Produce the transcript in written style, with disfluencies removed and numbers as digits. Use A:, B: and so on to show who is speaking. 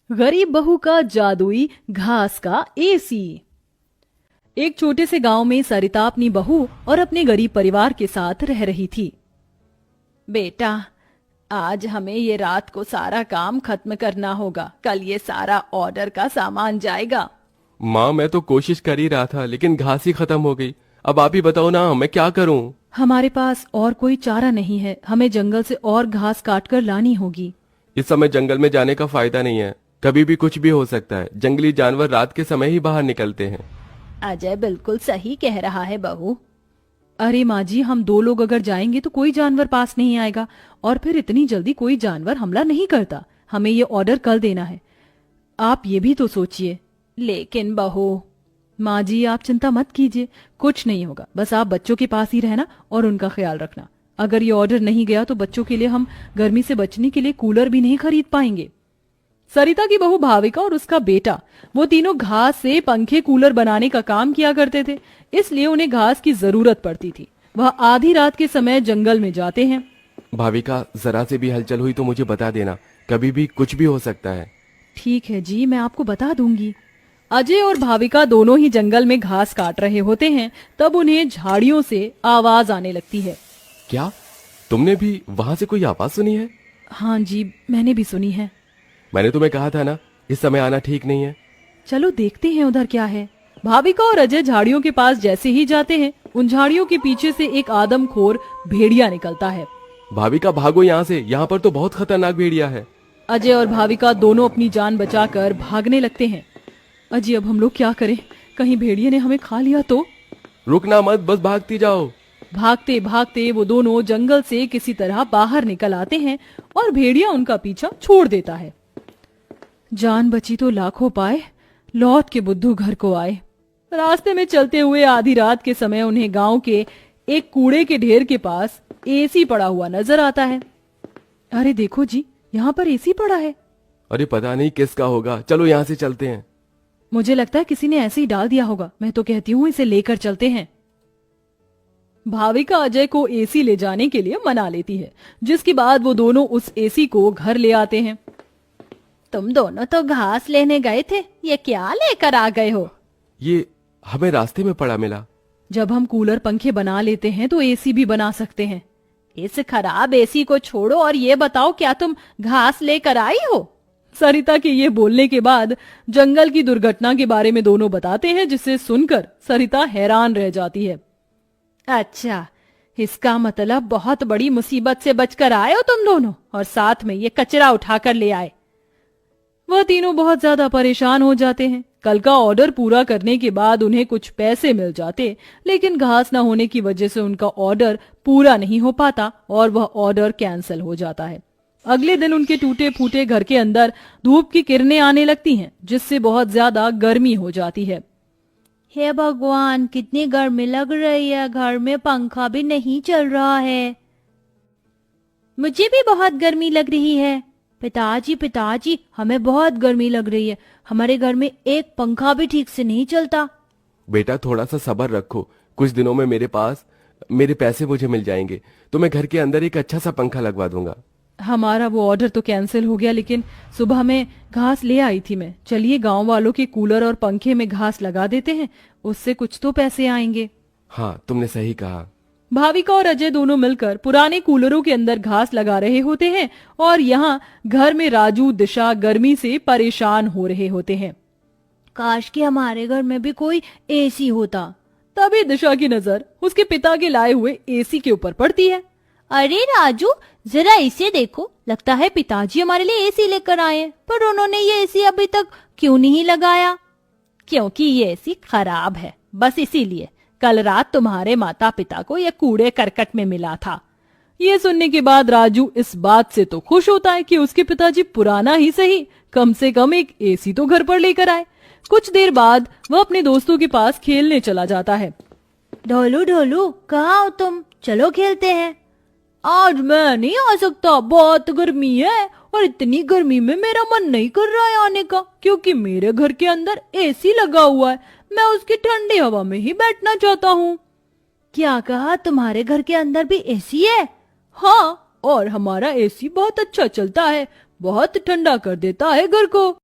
A: गरीब बहू का जादुई घास का एसी। एक छोटे से गांव में सरिता अपनी बहू और अपने गरीब परिवार के साथ रह रही थी। बेटा, आज हमें ये रात को सारा काम खत्म करना होगा, कल ये सारा ऑर्डर का सामान जाएगा।
B: माँ, मैं तो कोशिश कर ही रहा था लेकिन घास ही खत्म हो गई। अब आप ही बताओ ना, मैं क्या करूँ?
A: हमारे पास और कोई चारा नहीं है, हमें जंगल से और घास काट कर लानी होगी।
B: इस समय जंगल में जाने का फायदा नहीं है, कभी भी कुछ भी हो सकता है। जंगली जानवर रात के समय ही बाहर निकलते हैं।
A: अजय बिल्कुल सही कह रहा है बहू। अरे माँ जी, हम दो लोग अगर जाएंगे तो कोई जानवर पास नहीं आएगा, और फिर इतनी जल्दी कोई जानवर हमला नहीं करता। हमें ये ऑर्डर कल देना है, आप ये भी तो सोचिए। लेकिन बहू। माँ जी, आप चिंता मत कीजिए, कुछ नहीं होगा, बस आप बच्चों के पास ही रहना और उनका ख्याल रखना। अगर ये ऑर्डर नहीं गया तो बच्चों के लिए हम गर्मी से बचने के लिए कूलर भी नहीं खरीद पाएंगे। सरिता की बहू भाविका और उसका बेटा, वो तीनों घास से पंखे कूलर बनाने का काम किया करते थे, इसलिए उन्हें घास की जरूरत पड़ती थी। वह आधी रात के समय जंगल में जाते हैं।
B: भाविका, जरा से भी हलचल हुई तो मुझे बता देना, कभी भी कुछ भी हो सकता है।
A: ठीक है जी, मैं आपको बता दूंगी। अजय और भाविका दोनों ही जंगल में घास काट रहे होते हैं, तब उन्हें झाड़ियों से आवाज आने लगती है।
B: क्या तुमने भी वहां से कोई आवाज सुनी है?
A: हाँ जी, मैंने भी सुनी है।
B: मैंने तुम्हें कहा था ना, इस समय आना ठीक नहीं है।
A: चलो देखते हैं उधर क्या है। भाविका और अजय झाड़ियों के पास जैसे ही जाते हैं, उन झाड़ियों के पीछे से एक आदमखोर भेड़िया निकलता है।
B: भाविका, भागो यहाँ से, यहाँ पर तो बहुत खतरनाक भेड़िया है।
A: अजय और भाविका दोनों अपनी जान बचाकर भागने लगते हैं। अजय, अब हम लोग क्या करें? कहीं भेड़िए ने हमें खा लिया तो?
B: रुकना मत, बस भागती जाओ।
A: भागते भागते वो दोनों जंगल से किसी तरह बाहर निकल आते हैं और भेड़िया उनका पीछा छोड़ देता है। जान बची तो लाखों पाए, लौट के बुद्धू घर को आए। रास्ते में चलते हुए आधी रात के समय उन्हें गांव के एक कूड़े के ढेर के पास एसी पड़ा हुआ नजर आता है। अरे देखो जी, यहाँ पर एसी पड़ा है।
B: अरे पता नहीं किसका होगा, चलो यहाँ से चलते हैं।
A: मुझे लगता है किसी ने ऐसे ही डाल दिया होगा। मैं तो कहती हूँ इसे लेकर चलते हैं। भाविका अजय को एसी ले जाने के लिए मना लेती है, जिसके बाद वो दोनों उस एसी को घर ले आते हैं। तुम दोनों तो घास लेने गए थे, ये क्या लेकर आ गए हो?
B: ये हमें रास्ते में पड़ा मिला।
A: जब हम कूलर पंखे बना लेते हैं तो एसी भी बना सकते हैं। इस खराब एसी को छोड़ो और ये बताओ, क्या तुम घास लेकर आई हो? सरिता के ये बोलने के बाद जंगल की दुर्घटना के बारे में दोनों बताते हैं, जिसे सुनकर सरिता हैरान रह जाती है। अच्छा, इसका मतलब बहुत बड़ी मुसीबत से बचकर आए हो तुम दोनों, और साथ में ये कचरा उठाकर ले आए। वह तीनों बहुत ज्यादा परेशान हो जाते हैं। कल का ऑर्डर पूरा करने के बाद उन्हें कुछ पैसे मिल जाते, लेकिन घास न होने की वजह से उनका ऑर्डर पूरा नहीं हो पाता और वह ऑर्डर कैंसिल हो जाता है। अगले दिन उनके टूटे फूटे घर के अंदर धूप की किरणें आने लगती हैं, जिससे बहुत ज्यादा गर्मी हो जाती है। हे भगवान, कितनी गर्मी लग रही है, घर में पंखा भी नहीं चल रहा है। मुझे भी बहुत गर्मी लग रही है। पिताजी पिताजी, हमें बहुत गर्मी लग रही है, हमारे घर में एक पंखा भी ठीक से नहीं चलता।
B: बेटा, थोड़ा सा सब्र रखो, कुछ दिनों में मेरे पैसे मुझे मिल जाएंगे तो मैं घर के अंदर एक अच्छा सा पंखा लगवा दूंगा।
A: हमारा वो ऑर्डर तो कैंसिल हो गया, लेकिन सुबह में घास ले आई थी मैं। चलिए गांव वालों के कूलर और पंखे में घास लगा देते हैं, उससे कुछ तो पैसे आएंगे।
B: हाँ, तुमने सही कहा।
A: भाविका और अजय दोनों मिलकर पुराने कूलरों के अंदर घास लगा रहे होते हैं और यहाँ घर में राजू दिशा गर्मी से परेशान हो रहे होते हैं। काश कि हमारे घर में भी कोई एसी होता। तभी दिशा की नजर उसके पिता के लाए हुए एसी के ऊपर पड़ती है। अरे राजू, जरा इसे देखो, लगता है पिताजी हमारे लिए एसी लेकर आए हैं, पर उन्होंने ये एसी अभी तक क्यों नहीं लगाया? क्योंकि ये एसी खराब है, बस इसीलिए। कल रात तुम्हारे माता पिता को यह कूड़े करकट में मिला था। ये सुनने के बाद राजू इस बात से तो खुश होता है कि उसके पिताजी पुराना ही सही, कम से कम एक एसी तो घर पर लेकर आए। कुछ देर बाद वह अपने दोस्तों के पास खेलने चला जाता है। ढोलू ढोलू, कहाँ हो तुम? चलो खेलते हैं। आज मैं नहीं आ सकता, बहुत गर्मी है, और इतनी गर्मी में मेरा मन नहीं कर रहा है आने का, क्योंकि मेरे घर के अंदर एसी लगा हुआ है। मैं उसकी ठंडी हवा में ही बैठना चाहता हूँ। क्या कहा? तुम्हारे घर के अंदर भी एसी है? हाँ, और हमारा एसी बहुत अच्छा चलता है, बहुत ठंडा कर देता है घर को।